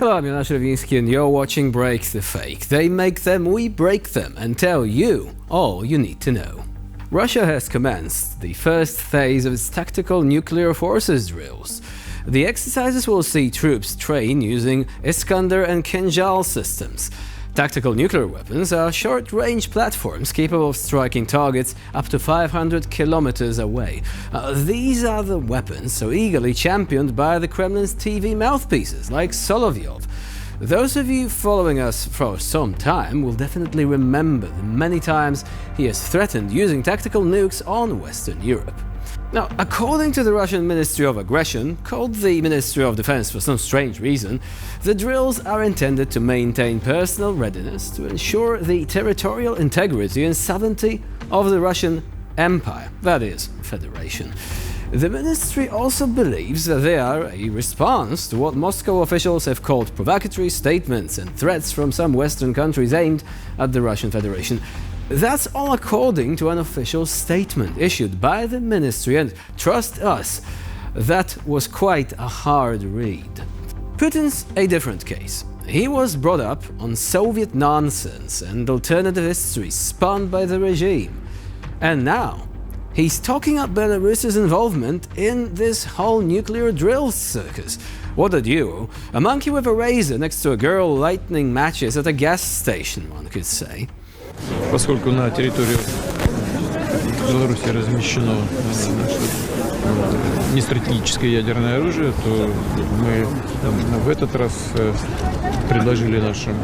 Hello, I'm Jonasz Lewiński and you're watching Break the Fake. They make them, we break them, and tell you all you need to know. Russia has commenced the first phase of its tactical nuclear forces drills. The exercises will see troops train using Iskander and Kinjal systems. Tactical nuclear weapons are short-range platforms capable of striking targets up to 500 kilometers away. These are the weapons so eagerly championed by the Kremlin's TV mouthpieces like Solovyov. Those of you following us for some time will definitely remember the many times he has threatened using tactical nukes on Western Europe. Now, according to the Russian Ministry of Aggression, called the Ministry of Defense for some strange reason, the drills are intended to maintain personal readiness to ensure the territorial integrity and sovereignty of the Russian Empire, that is, Federation. The ministry also believes that they are a response to what Moscow officials have called provocatory statements and threats from some Western countries aimed at the Russian Federation. That's all according to an official statement issued by the ministry, and trust us, that was quite a hard read. Putin's a different case. He was brought up on Soviet nonsense and alternative history spun by the regime. And now, he's talking up Belarus's involvement in this whole nuclear drill circus. What a duo. A monkey with a razor next to a girl lighting matches at a gas station, one could say. Поскольку на территории Беларуси размещено нестратегическое ядерное оружие, то мы в этот раз предложили нашим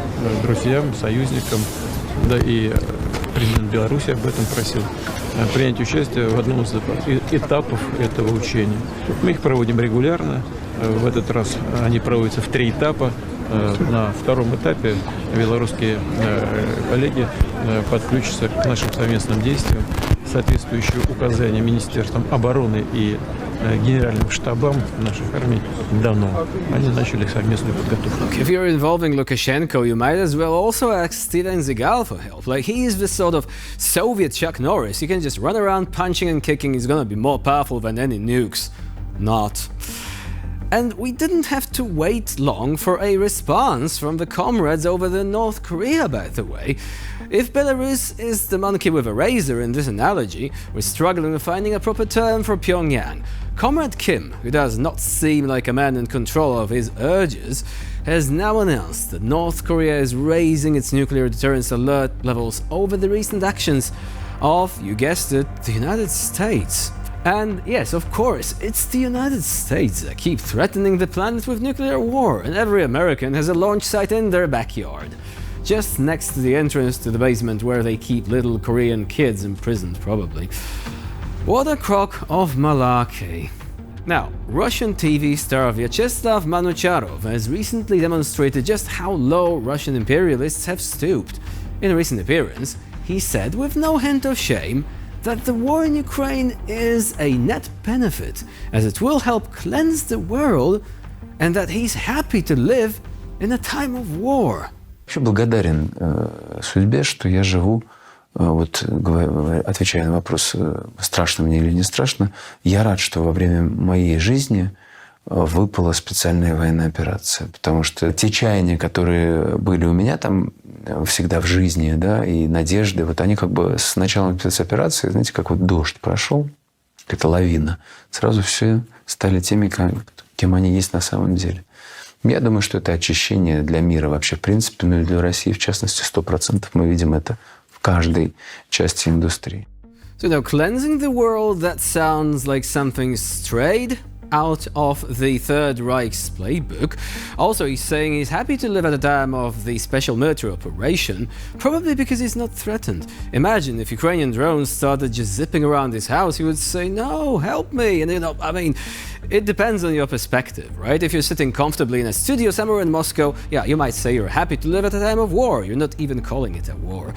друзьям, союзникам, да и президент Беларуси об этом просил, принять участие в одном из этапов этого учения. Мы их проводим регулярно. В этот раз они проводятся в 3 этапа. На втором этапе белорусские коллеги подключатся к нашим совместным действиям. Соответствующие указания Министерством обороны и генеральным штабам наших армий давно. Они начали совместную подготовку. If you're involving Lukashenko, you might as well also ask Steven Seagal for help. Like, he is the sort of Soviet Chuck Norris. He can just run around punching and kicking. He's gonna be more powerful than any nukes. Not. And we didn't have to wait long for a response from the comrades over the North Korea, by the way. If Belarus is the monkey with a razor in this analogy, we're struggling with finding a proper term for Pyongyang. Comrade Kim, who does not seem like a man in control of his urges, has now announced that North Korea is raising its nuclear deterrence alert levels over the recent actions of, you guessed it, the United States. And yes, of course, it's the United States that keep threatening the planet with nuclear war, and every American has a launch site in their backyard. Just next to the entrance to the basement where they keep little Korean kids imprisoned, probably. What a crock of malarkey. Now, Russian TV star Vyacheslav Manucharov has recently demonstrated just how low Russian imperialists have stooped. In a recent appearance, he said, with no hint of shame, that the war in Ukraine is a net benefit, as it will help cleanse the world, and that he's happy to live in a time of war. Вообще благодарен судьбе, что я живу, вот отвечая на вопрос, страшно мне или не страшно, я рад, что во время моей жизни выпала специальная военная операция, потому что те чаяния, которые были у меня там всегда в жизни, да, и надежды, вот они как бы с началом спецоперации, знаете, как вот дождь прошел, какая-то лавина, сразу все стали теми, кем они есть на самом деле. Я думаю, что это очищение для мира вообще в принципе, ну и для России в частности 100%. Мы видим это в каждой части индустрии. So now, cleansing the world, that sounds like something strayed out of the Third Reich's playbook. Also, he's saying he's happy to live at a time of the special military operation, probably because he's not threatened. Imagine if Ukrainian drones started just zipping around his house, he would say, no, help me. And I mean, it depends on your perspective, right? If you're sitting comfortably in a studio somewhere in Moscow, yeah, you might say you're happy to live at a time of war. You're not even calling it a war.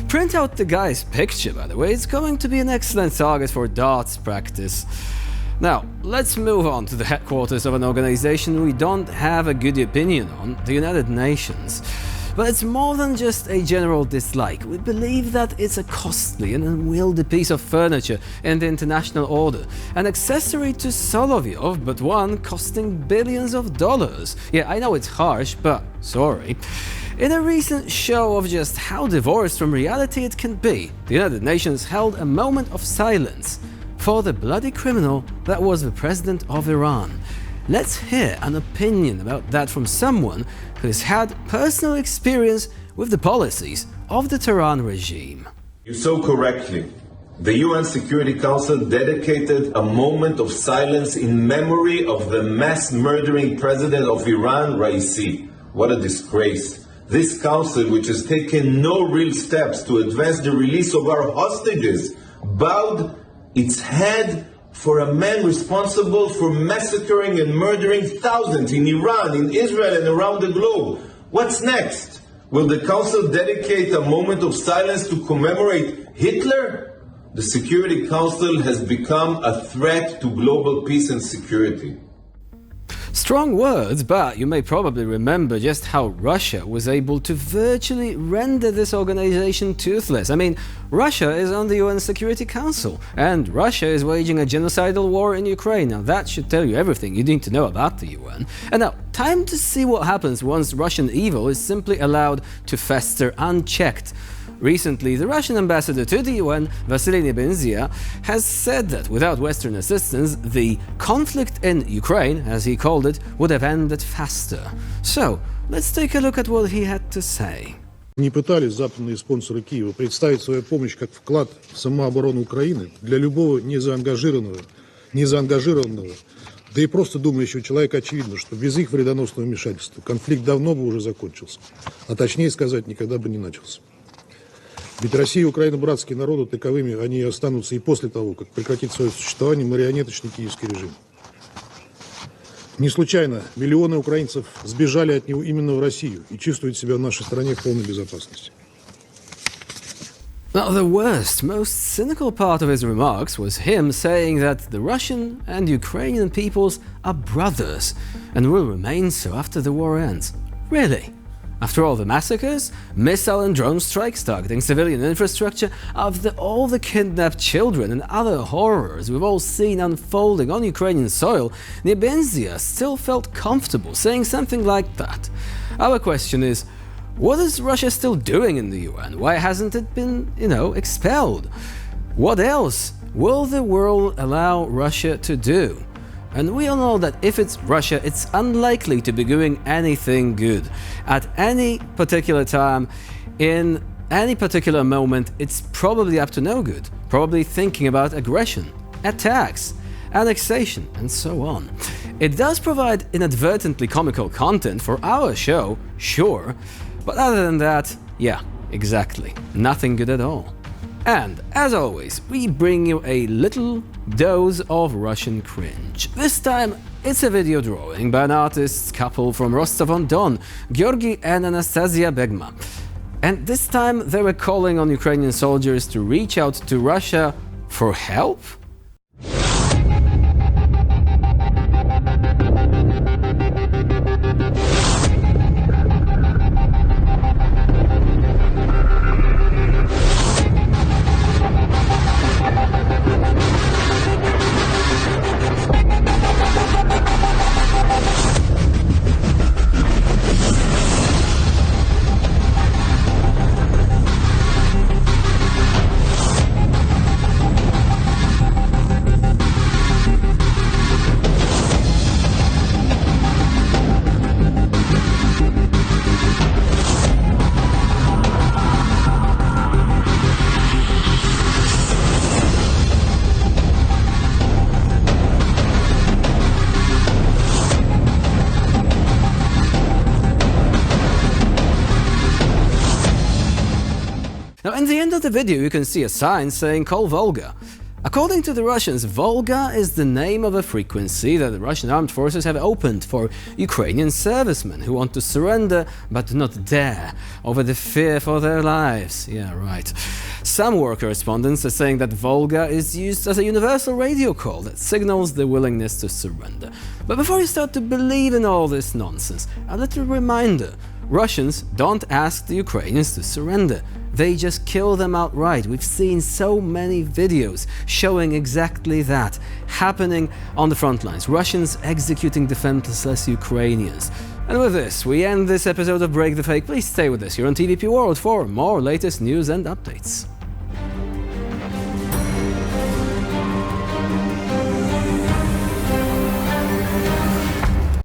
Print out the guy's picture, by the way. It's going to be an excellent target for darts practice. Now, let's move on to the headquarters of an organization we don't have a good opinion on, the United Nations. But it's more than just a general dislike. We believe that it's a costly and unwieldy piece of furniture in the international order, an accessory to Solovyov, but one costing billions of dollars. Yeah, I know it's harsh, but sorry. In a recent show of just how divorced from reality it can be, the United Nations held a moment of silence for the bloody criminal that was the president of Iran. Let's hear an opinion about that from someone who's had personal experience with the policies of the Tehran regime. You so correctly. The UN Security Council dedicated a moment of silence in memory of the mass murdering president of Iran, Raisi. What a disgrace. This council, which has taken no real steps to advance the release of our hostages, bowed its head for a man responsible for massacring and murdering thousands in Iran, in Israel, and around the globe. What's next? Will the Council dedicate a moment of silence to commemorate Hitler? The Security Council has become a threat to global peace and security. Strong words, but you may probably remember just how Russia was able to virtually render this organization toothless. I mean, Russia is on the UN Security Council, and Russia is waging a genocidal war in Ukraine. Now that should tell you everything you need to know about the UN. And now, time to see what happens once Russian evil is simply allowed to fester unchecked. Recently, the Russian ambassador to the UN, Vasily Nebenzia, has said that without Western assistance, the conflict in Ukraine, as he called it, would have ended faster. So, let's take a look at what he had to say. Не пытались западные спонсоры Киева представить свою помощь как вклад в самооборону Украины для любого незаангажированного, да и просто думающего человека очевидно, что без их вредоносного вмешательства конфликт давно бы уже закончился, а точнее сказать, никогда бы не начался. Ведь Россия и Украина братские народы, таковыми они останутся и после того, как прекратит свое существование марионеточный киевский режим. Не случайно миллионы украинцев сбежали от него именно в Россию и чувствуют себя в нашей стране в полной безопасности. Now, the worst, most cynical part of his remarks was him saying that the Russian and Ukrainian peoples are brothers and will remain so after the war ends. Really? After all the massacres, missile and drone strikes targeting civilian infrastructure, after all the kidnapped children and other horrors we've all seen unfolding on Ukrainian soil, Nebenzia still felt comfortable saying something like that. Our question is, what is Russia still doing in the UN? Why hasn't it been, expelled? What else will the world allow Russia to do? And we all know that if it's Russia, it's unlikely to be doing anything good. At any particular time, in any particular moment, it's probably up to no good. Probably thinking about aggression, attacks, annexation, and so on. It does provide inadvertently comical content for our show, sure, but other than that, yeah, exactly, nothing good at all. And, as always, we bring you a little dose of Russian cringe. This time, it's a video drawing by an artist couple from Rostov-on-Don, Georgy and Anastasia Begma. And this time, they were calling on Ukrainian soldiers to reach out to Russia for help? Now, in the end of the video, you can see a sign saying "Call Volga." According to the Russians, Volga is the name of a frequency that the Russian armed forces have opened for Ukrainian servicemen who want to surrender but do not dare over the fear for their lives. Yeah, right. Some war correspondents are saying that Volga is used as a universal radio call that signals the willingness to surrender. But before you start to believe in all this nonsense, a little reminder. Russians don't ask the Ukrainians to surrender. They just kill them outright. We've seen so many videos showing exactly that happening on the front lines. Russians executing defenseless Ukrainians. And with this, we end this episode of Break the Fake. Please stay with us here on TVP World for more latest news and updates.